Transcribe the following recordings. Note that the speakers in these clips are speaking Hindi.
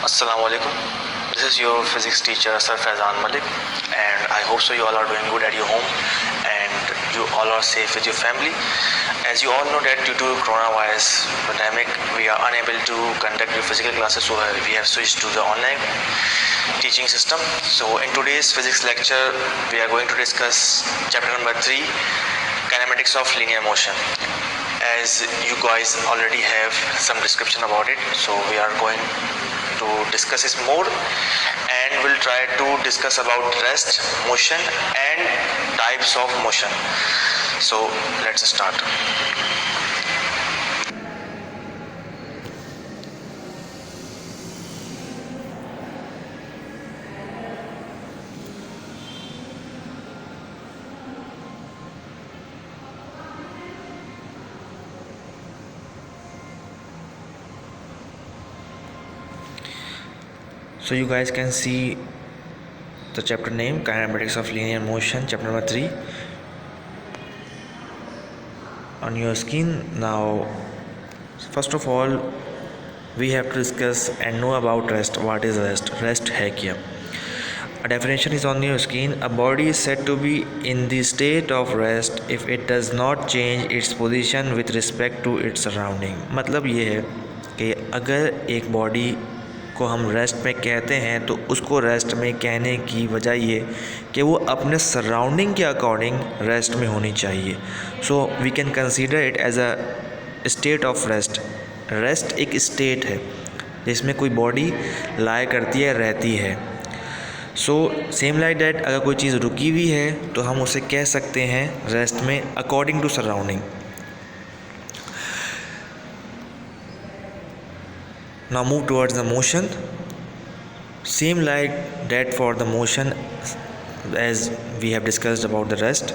Assalamu alaikum. This is your physics teacher Sir Faizan Malik, and I hope so you all are doing good at your home and you all are safe with your family. As you all know that due to coronavirus pandemic, we are unable to conduct your physical classes, so we have switched to the online teaching system. So in today's physics lecture, we are going to discuss chapter number 3, kinematics of linear motion. As you guys already have some description about it, so we are going to discuss this more, and we'll try to discuss about rest, motion and types of motion. So let's start. So you guys can see the chapter name, kinematics of linear motion, chapter number 3 on your screen. Now first of all we have to discuss and know about rest. What is rest? Rest है क्या? A definition is on your screen. A body is said to be in the state of rest if it does not change its position with respect to its surrounding. मतलब ये है कि अगर एक बॉडी को हम रेस्ट में कहते हैं तो उसको रेस्ट में कहने की वजह ये कि वो अपने सराउंडिंग के अकॉर्डिंग रेस्ट में होनी चाहिए. So we can consider it as a state of rest. Rest एक स्टेट है जिसमें कोई बॉडी लाई करती है, रहती है. सो सेम लाइक डैट अगर कोई चीज़ रुकी हुई है तो हम उसे कह सकते हैं रेस्ट में according to surrounding. Now move towards the motion. Same like that for the motion as we have discussed about the rest.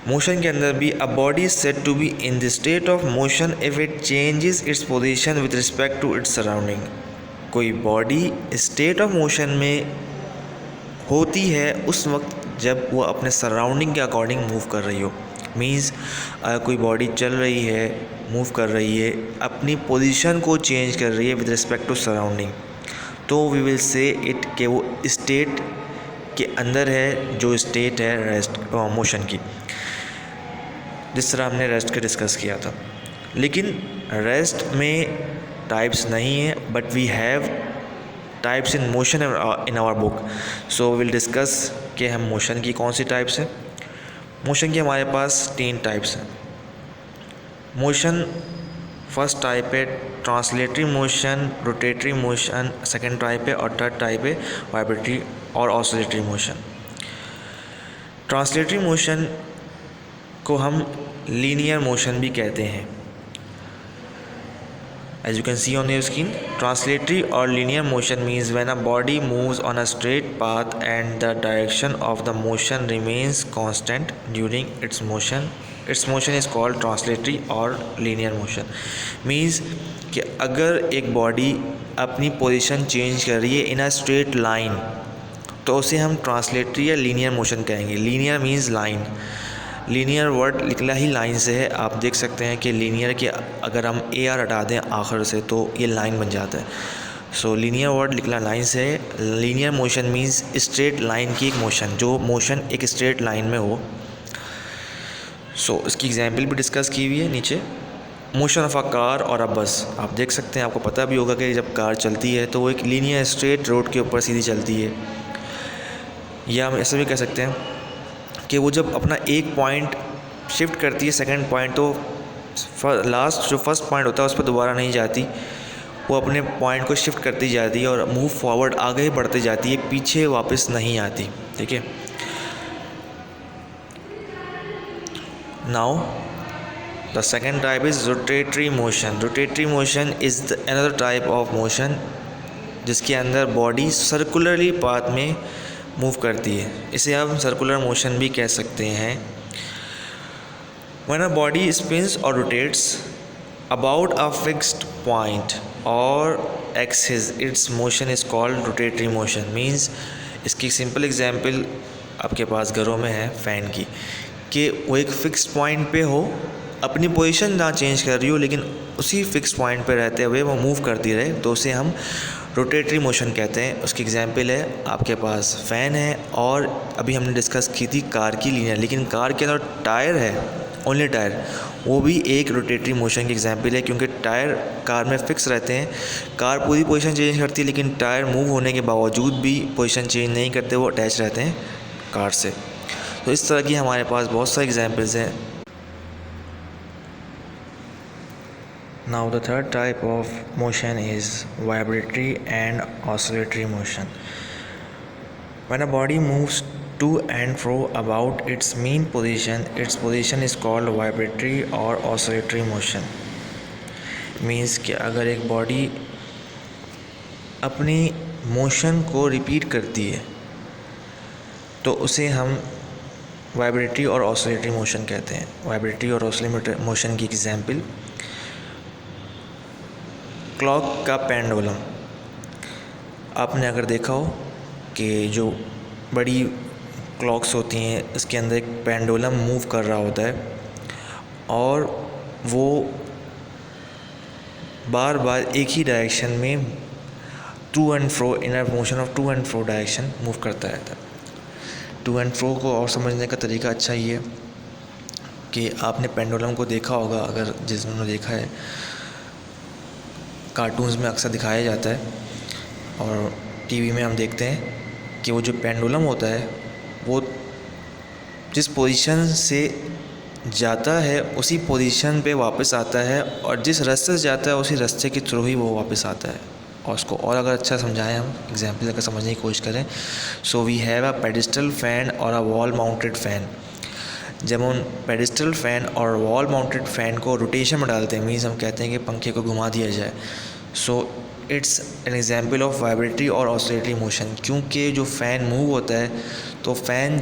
Motion के अंदर भी a body is said to be in the state of motion if it changes its position with respect to its surrounding. कोई body state of motion में होती है उस वक्त जब वो अपने सराउंडिंग के अकॉर्डिंग मूव कर रही हो. मीन्स अगर कोई बॉडी चल रही है, मूव कर रही है, अपनी पोजीशन को चेंज कर रही है विद रिस्पेक्ट टू सराउंडिंग, तो वी विल से इट कि वो स्टेट के अंदर है जो स्टेट है रेस्ट मोशन की, जिस तरह हमने रेस्ट का डिस्कस किया था. लेकिन रेस्ट में टाइप्स नहीं है, but we have types in motion in our book. So will discuss कि हम मोशन की कौन सी टाइप्स हैं. मोशन के हमारे पास 3 टाइप्स हैं. मोशन फर्स्ट टाइप है translatory motion, rotatory motion second type है, और थर्ड टाइप है वाइब्रेटरी और ऑसिलेटरी मोशन. ट्रांसलेटरी मोशन को हम लीनियर मोशन भी कहते हैं. As you can see on your screen, translatory or linear motion means when a body moves on a straight path and the direction of the motion remains constant during its motion. Its motion is called translatory or linear motion. Means कि अगर एक बॉडी अपनी पोजीशन चेंज कर रही है इन अ स्ट्रेट लाइन तो उसे हम ट्रांसलेटरी या लीनियर मोशन कहेंगे. Linear means line. Linear word निकला ही लाइन से है. आप देख सकते हैं कि लीनियर के अगर हम ए आर हटा दें आखिर से तो ये लाइन बन जाता है. सो लीनियर वर्ड निकला लाइन से है. Linear motion means straight line की एक मोशन, जो मोशन एक स्ट्रेट लाइन में हो. सो इसकी एग्जांपल भी डिस्कस की हुई है नीचे. मोशन ऑफ अ कार और अ बस. आप देख सकते हैं, आपको पता भी होगा कि जब कार चलती है तो वो एक लीनियर स्ट्रेट रोड के ऊपर सीधी चलती है. या हम ऐसा भी कह सकते हैं कि वो जब अपना एक पॉइंट शिफ्ट करती है सेकंड पॉइंट, तो लास्ट जो फर्स्ट पॉइंट होता है उस पर दोबारा नहीं जाती, वो अपने पॉइंट को शिफ्ट करती जाती है और मूव फॉरवर्ड आगे ही बढ़ती जाती है, पीछे वापस नहीं आती. ठीक है. Now the second type is rotatory motion. Rotatory motion is another type of motion जिसके अंदर बॉडी सर्कुलरली पाथ में मूव करती है. इसे हम सर्कुलर मोशन भी कह सकते हैं. When a body spins or rotates about a fixed point or axis, its motion is called rotatory motion. Means इसकी सिंपल एग्जांपल आपके पास घरों में है फ़ैन की, कि वो एक फ़िक्स पॉइंट पे हो, अपनी पोजीशन ना चेंज कर रही हो, लेकिन उसी फिक्स पॉइंट पे रहते हुए वो मूव करती रहे, तो उसे हम रोटेटरी मोशन कहते हैं। उसकी एग्जांपल है, आपके पास फ़ैन है और अभी हमने डिस्कस की थी कार की लीनियर, लेकिन कार के अंदर टायर है, ओनली टायर, वो भी एक रोटेटरी मोशन की एग्जांपल है, क्योंकि टायर कार में फ़िक्स रहते हैं। कार पूरी पोजीशन चेंज करती है, लेकिन टायर मूव होने के बावजूद भी पोजीशन चेंज नहीं करते, वो अटैच रहते हैं कार से। तो इस तरह की हमारे पास बहुत सारे एग्जांपल्स हैं। Now the third type of motion is vibratory and oscillatory motion. When a body moves to and fro about its its position is called vibratory or oscillatory motion. Means कि अगर एक बॉडी अपनी मोशन को रिपीट करती है तो उसे हम वाइब्रेटरी और ऑसिलेटरी मोशन कहते हैं। वाइब्रेटरी और ऑसिलेटरी मोशन की एग्जांपल, क्लॉक का पेंडुलम। आपने अगर देखा हो कि जो बड़ी क्लॉक्स होती हैं, इसके अंदर एक पेंडुलम मूव कर रहा होता है और वो बार बार एक ही डायरेक्शन में to and fro, in a motion of to and fro direction move करता रहता है। टू एंड फ्रो को और समझने का तरीका अच्छा ही है कि आपने पेंडुलम को देखा होगा, अगर जिसने देखा है, कार्टून्स में अक्सर दिखाया जाता है और टीवी में हम देखते हैं कि वो जो पेंडुलम होता है वो जिस पोजीशन से जाता है उसी पोजीशन पे वापस आता है, और जिस रास्ते से जाता है उसी रास्ते के थ्रू ही वो वापस आता है। और उसको और अगर अच्छा समझाएं, हम एग्जांपल अगर समझने की कोशिश करें, so we have a pedestal fan और अ वॉल माउंटेड फ़ैन। जब हम पेडिस्टल फ़ैन और वॉल माउंटेड फ़ैन को रोटेशन में डालते हैं, मीन्स हम कहते हैं कि पंखे को घुमा दिया जाए, so it's an example of vibratory और ऑसिलेटरी मोशन। क्योंकि जो फ़ैन मूव होता है तो फ़ैन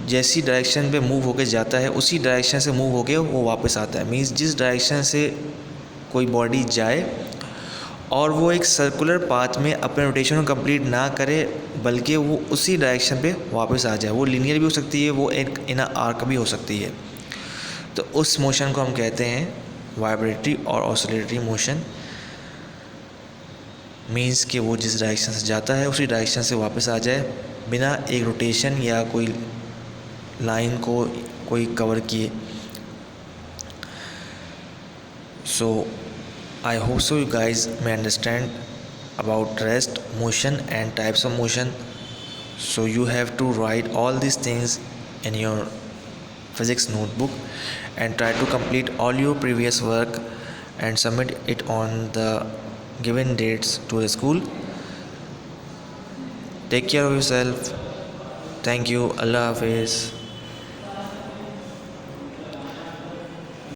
जैसी डायरेक्शन पे मूव होके जाता है उसी डायरेक्शन से मूव होके वो वापस आता है। मीन्स जिस डायरेक्शन से कोई बॉडी जाए और वो एक सर्कुलर पाथ में अपने रोटेशन को कंप्लीट ना करे, बल्कि वो उसी डायरेक्शन पे वापस आ जाए। वो लीनियर भी हो सकती है, वो एक इन आर्क भी हो सकती है। तो उस मोशन को हम कहते हैं वाइब्रेटरी और ऑसिलेटरी मोशन। मीन्स कि वो जिस डायरेक्शन से जाता है उसी डायरेक्शन से वापस आ जाए, बिना एक रोटेशन या कोई लाइन को कोई कवर किए। सो I hope so you guys may understand about rest, motion and types of motion. So you have to write all these things in your physics notebook and try to complete all your previous work and submit it on the given dates to the school. Take care of yourself. Thank you. Allah Hafiz.